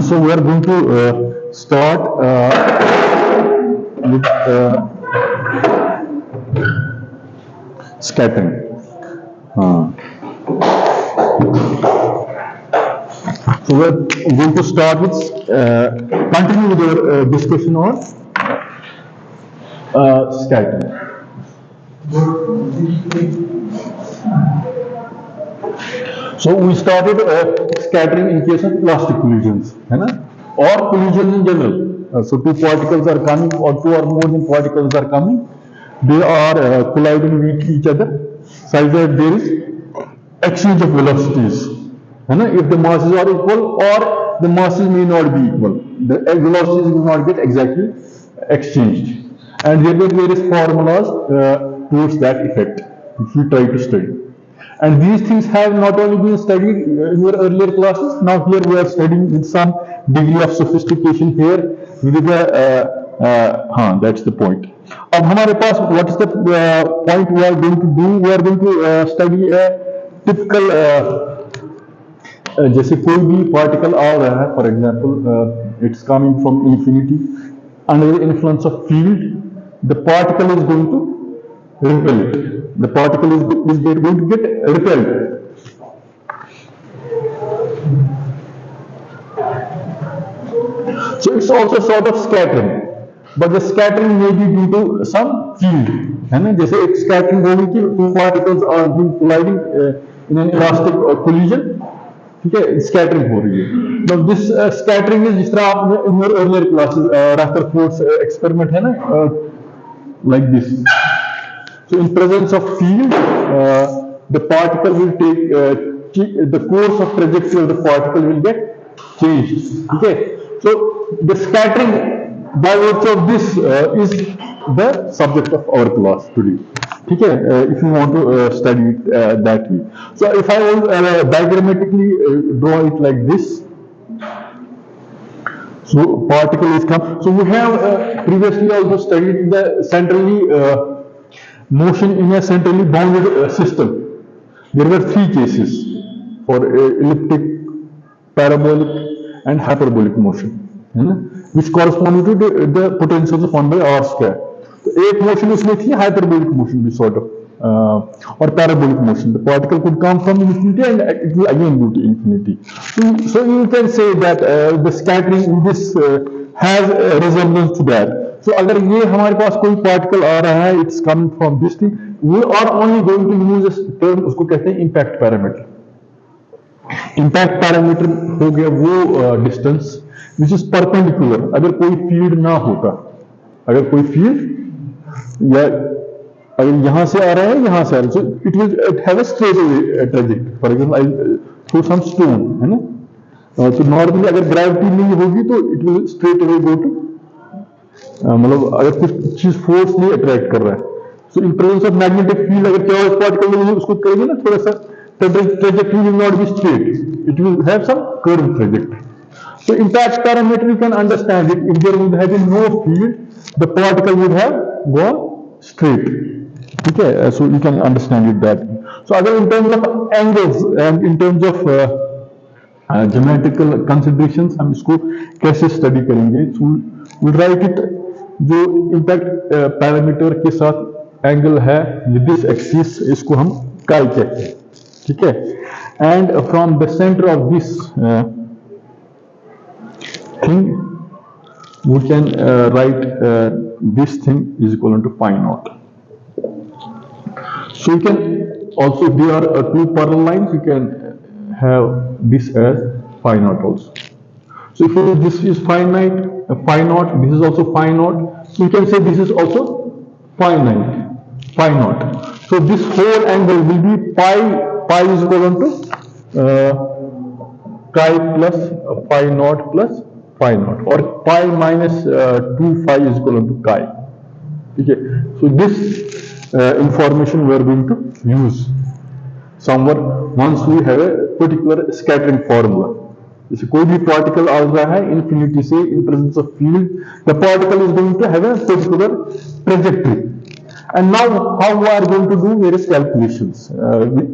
So we are going to start with scattering. So we are going to start with continue with our discussion on scattering. So we started scattering in case of elastic collisions, है ना? Or collisions in general. So two particles are coming, or two or more than particles are coming. They are colliding with each other, such that there is exchange of velocities. है ना? If the masses are equal, or the masses may not be equal, the velocities will not get exactly exchanged. And there were various formulas towards that effect, which we try to study. And these things have not only been studied in your earlier classes, now here we are studying with some degree of sophistication here with the, that's the point. अब हमारे पास what is the point we are going to do? We are going to study a typical जैसे कोई भी particle आ रहा है, for example, it's coming from infinity under the influence of field, the particle is going to repel it. The particle is going to get repelled. So it's also sort of scattering, but the scattering may be due to some field. है ना? जैसे एक scattering होगी कि two particles are being colliding in an elastic collision. ठीक है, scattering हो रही है. Now this scattering is जिस तरह आपने in your earlier classes Rutherford's experiment है ना, like this. So in presence of field, the particle will take the course of trajectory of the particle will get changed. Okay. So the scattering by virtue of this is the subject of our class today. Okay. If you want to study it that way. So if I will diagrammatically draw it like this. So particle is come. So we have previously also studied the centrally motion in a centrally bounded system. There were three cases for elliptic, parabolic, and hyperbolic motion, which corresponded to the potentials of 1 by r square. So एक motion उसमें थी hyperbolic motion भी sort of, or parabolic motion. The particle could come from infinity and it will again go to infinity. So you can say that the scattering in this has a resemblance to that. So अगर ये हमारे पास कोई particle आ रहा है, it's coming from this thing, we are only going to use this term, उसको कहते हैं इम्पैक्ट पैरामीटर. इम्पैक्ट पैरामीटर हो गया वो डिस्टेंस विच इज परपेंडिकुलर. अगर कोई फील्ड ना होता, अगर कोई फील्ड या अगर यहां से आ रहा है, यहां से आ रहा है, so it will have a straight trajectory. For example I throw some stone, है ना, तो नॉर्मली अगर ग्रेविटी नहीं होगी तो it will straight away go to, मतलब अगर कुछ चीज फोर्स नहीं अट्रैक्ट कर रहा है, so in presence of magnetic field अगर चार्ज पार्टिकल उसको करेंगे ना, थोड़ा सा trajectory will not be straight, it will have some curve trajectory. So impact parameter you can understand it. If there would have been no field, the particle would have gone straight. ठीक है, so you can understand it that. So अगर in terms of angles and in terms of geometrical considerations हम इसको कैसे study करेंगे, so we write it. जो impact parameter के साथ एंगल है विद दिस एक्सिस, इसको हम काई कहते हैं. ठीक है, and from the centre of this thing we can write this thing is equal to pi naught. So you can also, there are two parallel lines, you can have this as pi naught also. So if this is finite, phi naught, this is also phi naught, so you can say this is also finite, phi naught. So this whole angle will be pi is equal to chi plus phi naught plus phi naught, or pi minus 2 phi is equal to chi. Okay. So this information we are going to use somewhere once we have a particular scattering formula. जैसे कोई भी particle आ रहा है infinity से in presence of field, the particle is going to have a particular trajectory. And now how we are going to do various calculations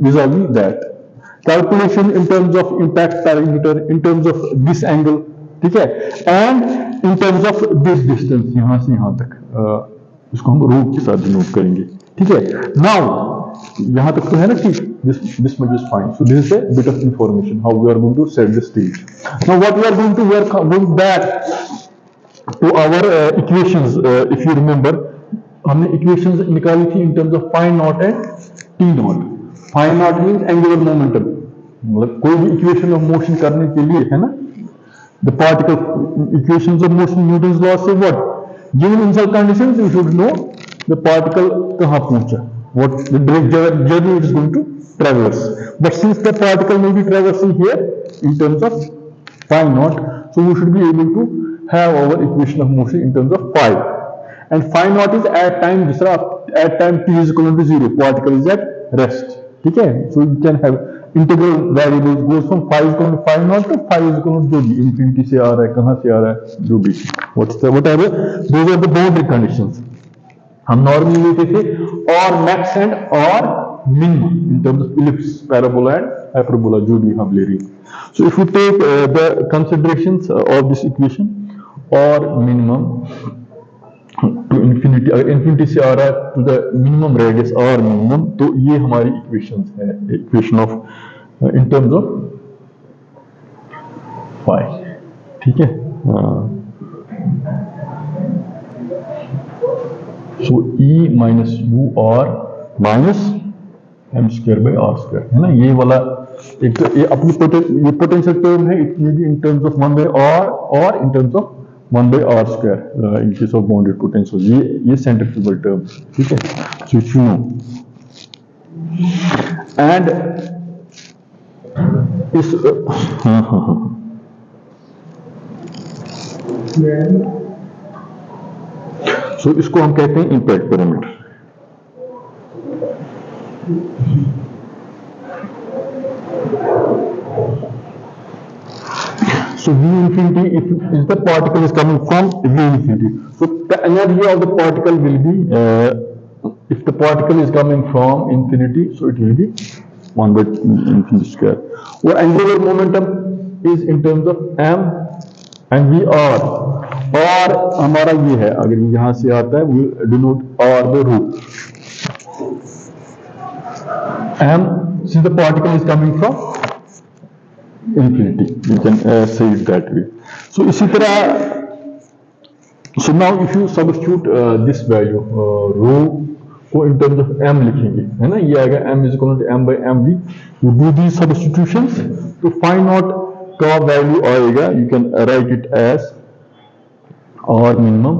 vis-a-vis that. Calculation in terms of impact parameter, in terms of this angle, ठीक है, and in terms of this distance, यहां से यहां तक, इसको हम रो के साथ डिनोट करेंगे, ठीक है। नाउ यहां तक तो है ना ठीक, this much is fine. So this is a bit of information how we are going to set the stage. Now what we are going back to our equations, if you remember, हमने equations निकाली थी in terms of phi naught and t naught. Phi naught means angular momentum, मतलब कोई भी equation of motion करने के लिए, है ना, the particle equations of motion, Newton's law say what, given initial conditions you should know the particle कहाँ पहुंचा, what the journey it is going to traverse. But since the particle may be traversing here in terms of phi naught, so we should be able to have our equation of motion in terms of phi, and phi naught is at time at time t is equal to 0, particle is at rest, ठीक है। So you can have integral variables goes from phi is equal to phi naught to phi is equal to जो भी infinity से आ रहा है, कहाँ से आ रहा है, जो भी, whatever those are the boundary conditions हम नॉर्मली लेते थे, और मैक्स एंड और minimum in terms of ellipse, parabola and hyperbola, जो भी हम ले रही हैं। So if you take the considerations of this equation, और मिनिमम टू इन्फिनिटी, अगर इन्फिनिटी से आ रहा है टू द मिनिमम रेडियस और मिनिमम, तो ये हमारी इक्वेशंस है, equation of in terms of phi, ठीक है। सो ई माइनस यू और minus M square by r square, है ना, ये वाला एक तो ये अपनी ये पोटेंशियल टर्म है, it may be in terms of 1 by r और in terms of 1 by r square in case of bounded potential, ये centrifugal term, ठीक है। So if you know, and इस so इसको हम कहते हैं impact parameter। So V infinity is the particle is coming from V infinity. So the energy of the particle will be, if the particle is coming from infinity, so it will be 1 by infinity square. Or angular momentum is in terms of m and V r, और हमारा ये है, अगर यहाँ से आता है we denote r by root m, since the particle is coming from infinity, you can say it that way. So इसी तरह, so now if you substitute this value, rho को in terms of m लिखेंगे, है ना, ये आएगा m is equal to m by mv, you do these substitutions, तो phi naught का value आएगा, you can write it as r minimum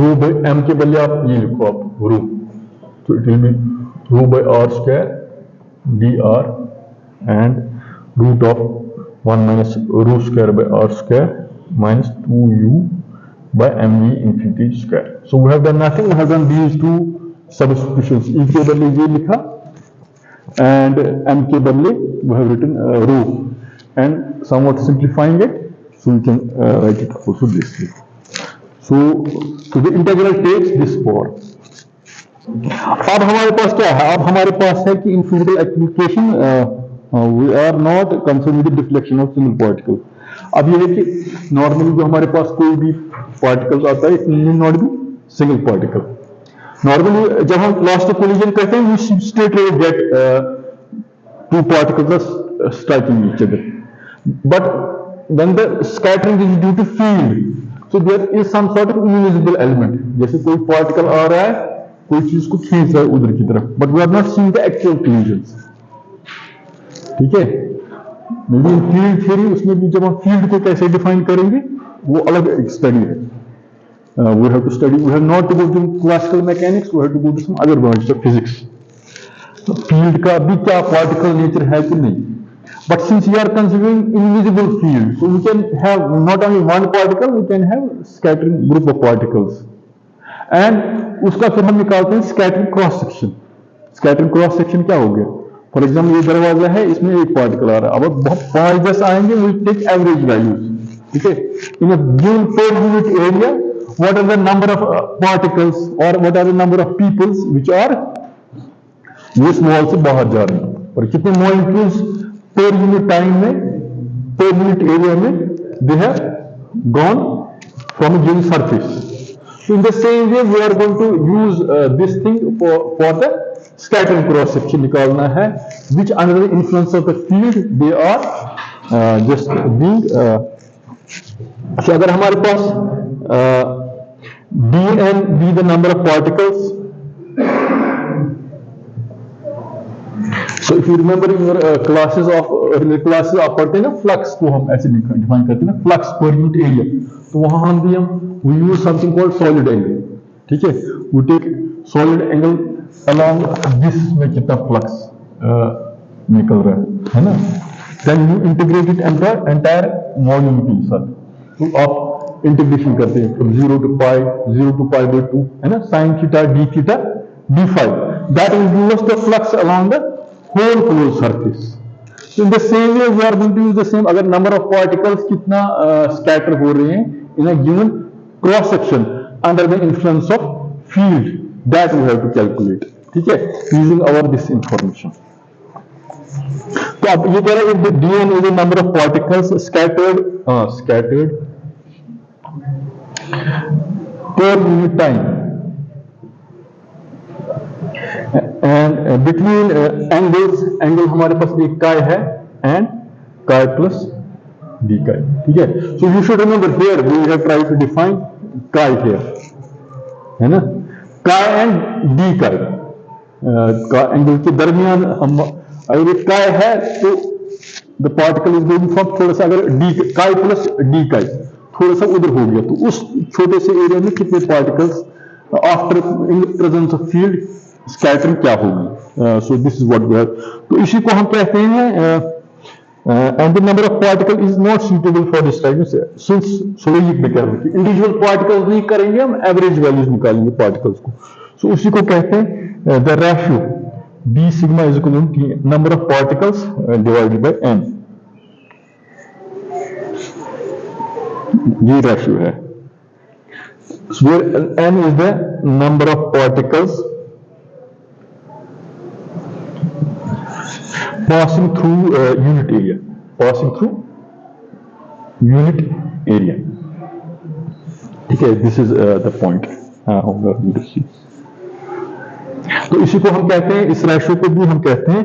rho by m के बदले आप ये लिखो आप rho, so it will be rho by r square dr and root of 1 minus rho square by r square minus 2u by mv infinity square. So we have done nothing, we have done these two substitutions, e के बदले ये लिखा and m के बदले we have written rho, and somewhat simplifying it, so we can write it also this way. So the integral takes this form. अब हमारे पास क्या है, अब हमारे पास है कि in physical application we are not concerned with the deflection of single particle. अब ये है कि नॉर्मली जो हमारे पास कोई भी पार्टिकल आता है, it need not be single particle. Normally जब हम लॉस्ट ऑफ कोलिजन कहते हैं, we straight away get two particles striking each other, but when the scattering is due to field, so there is some sort of invisible element, जैसे कोई particle आ रहा है, कोई चीज को खींच रहा है उधर की तरफ, but we are not seeing the actual collisions, ठीक है। मे बी फील्ड थ्योरी, उसमें भी जब हम फील्ड को कैसे डिफाइन करेंगे वो अलग एक स्टडी है, we have to study, we have not to go to classical mechanics, we have to go to some other branch of physics. तो फील्ड का भी क्या पार्टिकल नेचर है कि नहीं, but since you are considering invisible field, so we can have not only one particle, we can have scattering group of particles, and उसका फिर हम निकालते हैं scattering cross section. Scattering cross section क्या हो गया, फॉर एग्जाम्पल ये दरवाजा है, इसमें एक पार्टिकल आ रहा है, अब बहुत 5-10 आएंगे, विल टेक एवरेज वैल्यूज, ठीक है। In a given per unit area, what are the number of particles और what are the number of peoples which are ये मॉल से बाहर जा रहे हैं, और कितने मॉलिक्यूल्स पर यूनिट टाइम में, पर यूनिट एरिया में they have gone from a given surface. So in the same way, we are going to use this thing for the scattering cross section निकालना है, which under the influence of the field they are just being. So अगर हमारे पास d and b the number of particles. So if you remember in your classes of earlier classes आप पढ़ते हैं ना flux को हम ऐसे डिफाइन करते हैं ना flux per unit area, तो वहां हम we use something called solid angle, ठीक है, we take solid angle along this में कितना flux निकल रहा है ना, then you integrate it entire volume के साथ, तो आप इंटीग्रेशन करते हैं from 0 to pi by 2 है ना, sin theta d theta d phi, that will give us the flux along the whole closed surface. So in the same way we are going to use the same, अगर number of particles कितना scatter हो रहे हैं in a given cross section under the influence of field, that we have to calculate, ठीक है, using our this information. तो अब ये कह रहे हैं if the dn is the number of particles scattered per unit time and between angle हमारे पास एक chi है and chi plus d chi, ठीक है. So you should remember here we have tried to define chi here, है ना, chi and d chi, angle के दरमियान हम अगर एक chi है तो the particle is going from थोड़ा सा अगर d chi plus d chi थोड़ा सा उधर हो गया, तो उस छोटे से एरिया में कितने particles after in presence of field scattering क्या होगी. So this is what we have. तो इसी को हम कहते हैं and the number of particle is not suitable for this type. Since सोलॉजिक में कह रहे हैं इंडिविजुअल पार्टिकल्स नहीं करेंगे, हम एवरेज वैल्यूज निकालेंगे पार्टिकल्स को. सो उसी को कहते हैं the ratio d sigma is equal to number of particles divided by n. ये रेशियो है. So where n is the number of particles passing through unit area, ठीक है. This is the point of the sea. तो इसी को हम कहते हैं, इस रेशियो को भी हम कहते हैं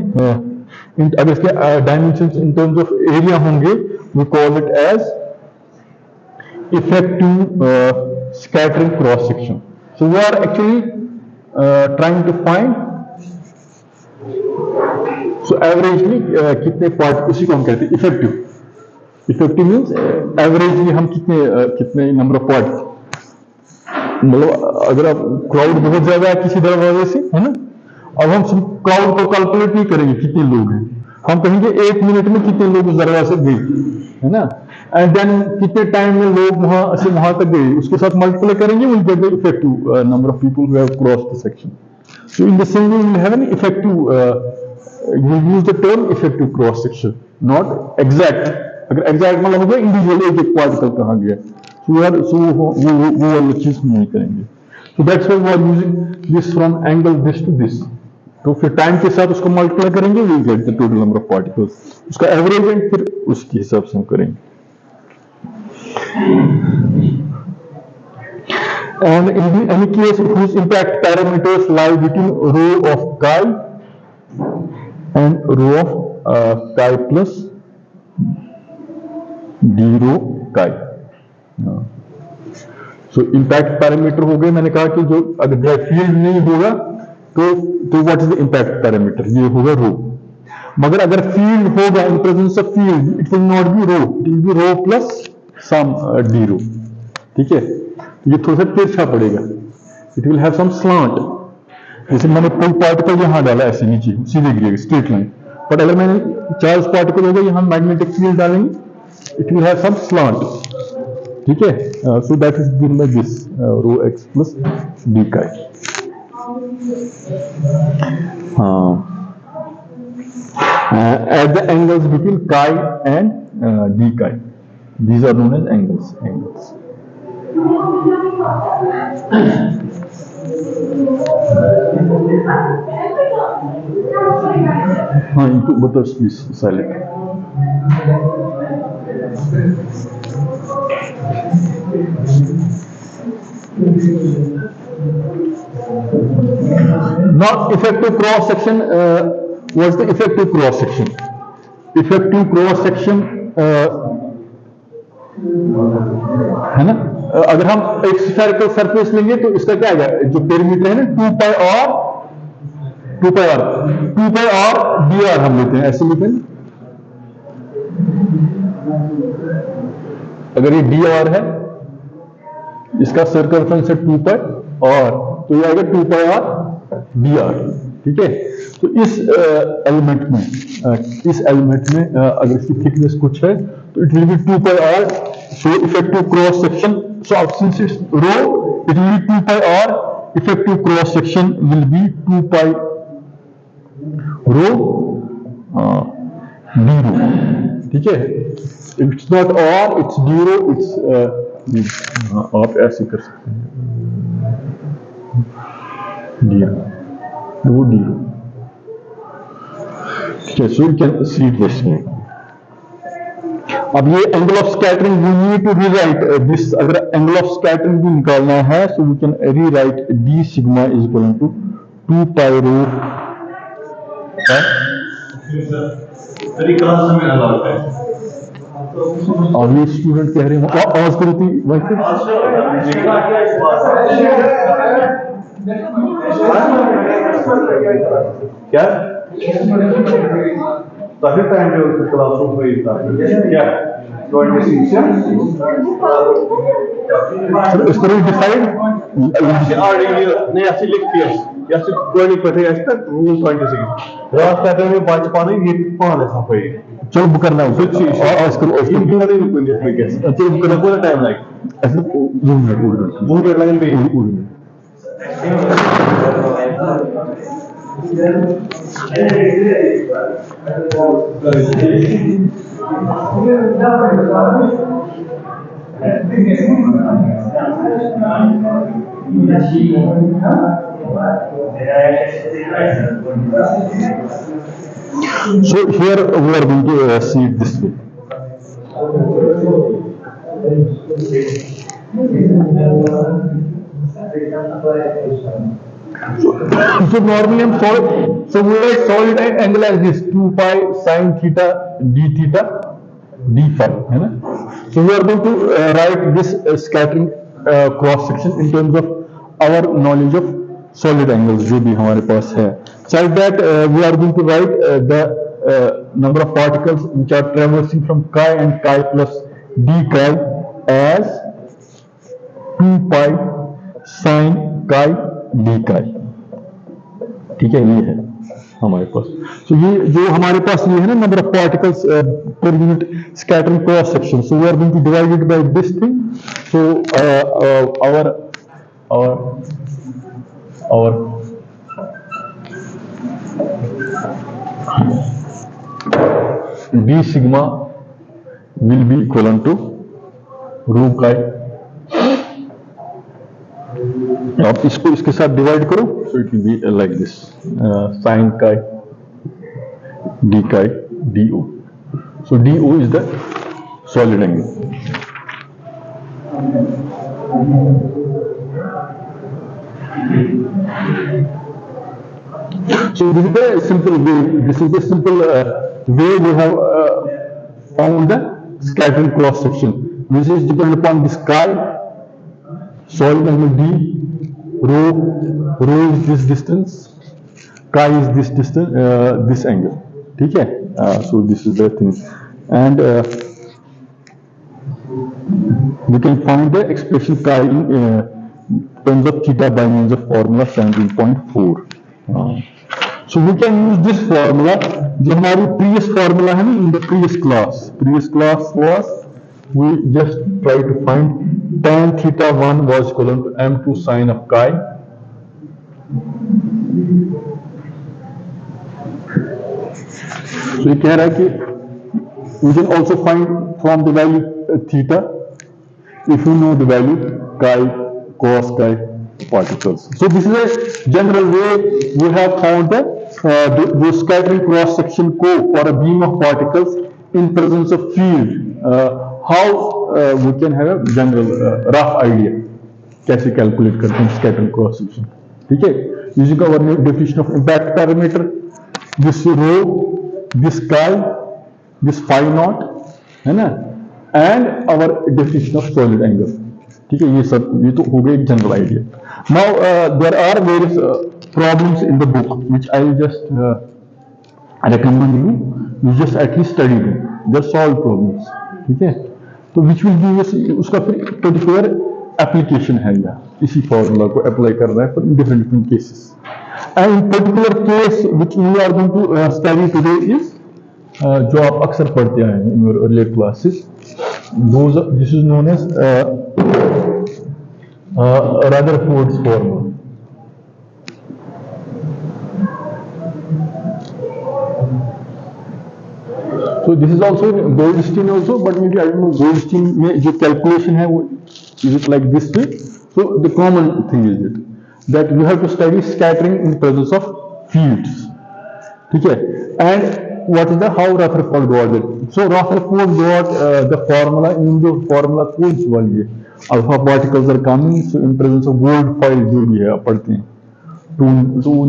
अगर इसके dimensions in terms of area होंगे we call it as effective scattering cross section. So we are actually trying to find so averagely कितने पार्ट, उसी को हम कहते हैं effective. Effective means averagely हम कितने नंबर ऑफ पार्ट, मतलब अगर आप क्राउड बहुत ज्यादा है किसी दरवाजे से है ना, अब हम क्राउड को कैलकुलेट नहीं करेंगे कितने लोग हैं, हम कहेंगे 1 मिनट में कितने लोग उस दरवाजे से गए, है ना, एंड देन कितने टाइम में लोग वहां से वहां तक गए, उसके साथ मल्टीप्लाई करेंगे, will get the effective number of people who have crossed the section. So in the same way we will have an effective, you will use the term effective cross section, not exact. अगर exact मतलब होगा individual एक particle कहां गया, वो वाली चीज हम नहीं करेंगे. So that's why we are using this from angle this to this. तो फिर टाइम के साथ उसको मल्टीप्लाई करेंगे, we get the total number of particles, उसका एवरेज एंड फिर उसके हिसाब से हम करेंगे. And in any case whose impact parameters lie between rho of chi and rho of chi plus d rho chi. So impact parameter हो गए, मैंने कहा कि जो अगर फील्ड नहीं होगा तो what is the impact parameter, ये होगा रो. मगर अगर फील्ड होगा, in presence of field it will not be rho, it will be rho plus some d rho, ठीक है. ये थोड़ा सा तिरछा पड़ेगा, it will have some slant. जैसे मैंने कोई पार्टिकल यहां डाला ऐसे नीचे सीधे गिरेगा स्ट्रेट लाइन, बट अगर मैंने चार्ज पार्टिकल होगा यहां मैग्नेटिक फील्ड डालेंगे, it will have some slant, ठीक है. So that is given by this rho x plus d chi. At the angles between chi and d chi, these are known as angles. हाँ, इनको बताओ please silent. Now, effective cross section. What's the effective cross section? Effective cross section है ना? अगर हम एक spherical surface लेंगे तो इसका क्या आएगा? जो पेरीमीटर है ना 2 पाई और dr हम लेते हैं, ऐसे लेते हैं। अगर ये dr है, इसका सर्कमफ्रेंस है 2 पाई और, तो ये आएगा 2 पाई और dr, ठीक है। तो इस एलिमेंट में अगर इसकी थिकनेस कुछ है तो it will B 2 pi r. So effective cross section, so since it's rho, it will be 2 pi r. Effective cross section will be 2 pi rho d rho, ठीक है। If it's not r, it's d rho, it's आप ऐसे कर सकते हैं d rho, वो d rho, ठीक है। So you can see this way. अब ये angle of scattering we need to rewrite this. अगर एंगल ऑफ स्कैटरिंग भी निकालना है so we can rewrite d sigma is equal to 2 pi rho. अब ये स्टूडेंट कह रहे हैं आवाज करो थी क्या तभी टाइम टेबल से क्लासरूम हुई था क्या 26 इस तरह डिसाइड नहीं ऐसे लिख दिया या सिर्फ 20 पढ़े ऐसे तक रूल 26 रात पैटर्न में बात पाने ये पान है सफाई चलो बुक करना है कुछ और करो और इन बिना नहीं कोई नहीं कैसे चलो बुक करना पूरा टाइम लाइक ऐसे जूम में बहुत लगन पे So here we are going to see it this way. So normally I'm solid. So we write solid angle as this 2 pi sin theta d theta d phi, है ना? So we are going to write this scattering cross section in terms of our knowledge of solid angles जो भी हमारे पास है. So that we are going to write the number of particles which are traversing from chi and chi plus d chi as 2 pi sin chi d chi. ठीक है, ये है हमारे पास. So ये जो हमारे पास ये है ना number of particles per unit scattering cross section. So we are going to divide it by this thing. So our d sigma will be equivalent to rho chi. अब इसको इसके साथ डिवाइड करो so it will be like this sin chi d chi do. So do is the solid angle. So this is the simple way. This is the simple way we have found the scattering cross section. This is dependent upon this chi, solid angle d, rho is this distance, chi is this distance, this angle. ठीक है? So this is the thing, and we can find the expression chi in terms of theta by means of formula 17.4. So we can use this formula. जो हमारी previous formula है ना in the previous class was we just try to find tan theta 1 was equivalent to m2 sin of chi. So ये कह रहा है कि we can also find from the value theta if you know the value chi, cos chi particles. So this is a general way we have found the scattering cross section co for a beam of particles in presence of field. How we can have a general rough idea. कैसे calculate करते हैं scatter cross section, ठीक है। Using our definition of impact parameter, this rho, this chi, this phi naught, है ना, and our definition of solid angle, ठीक है। ये सब, ये तो हो गया एक general idea. Now there are various problems in the book which I will just recommend you just at least study them, they're solved problems, ठीक है। तो which will give us, उसका फिर particular application है यहाँ, इसी formula को apply कर रहा है for different cases, and in particular case which we are going to study today is जो आप अक्सर पढ़ते आए हैं in your earlier classes, this is known as Rutherford's formula. So this is also Goldstein also, but maybe I don't know Goldstein में जो calculation है वो is it like this way? So the common thing is it that we have to study scattering in presence of fields, ठीक है? And what is the how Rutherford got it? So Rutherford got the formula in the formula codes वाली है. Alpha particles are coming so in presence of gold foil जो भी है आप पढ़ते हैं, तो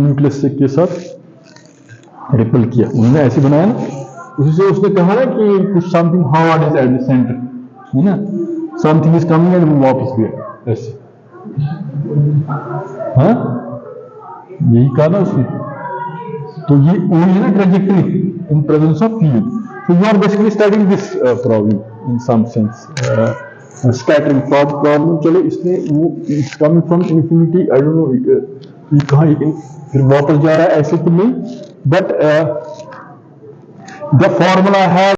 न्यूक्लियस के साथ रिपल किया, उन्होंने ऐसे बनाया ना, उसी से उसने कहा ना कि कुछ something hard is at the centre, है ना, समथिंग इज कमिंग एंड वापस गया ऐसे, हाँ यही कहा ना उसने। तो ये वही है ना trajectory in presence of field. So you are basically studying this problem in some sense, scattering problem. चलो इसने वो it's coming from infinity, I don't know ये कहाँ फिर वापस जा रहा है ऐसे तो नहीं, बट the formula has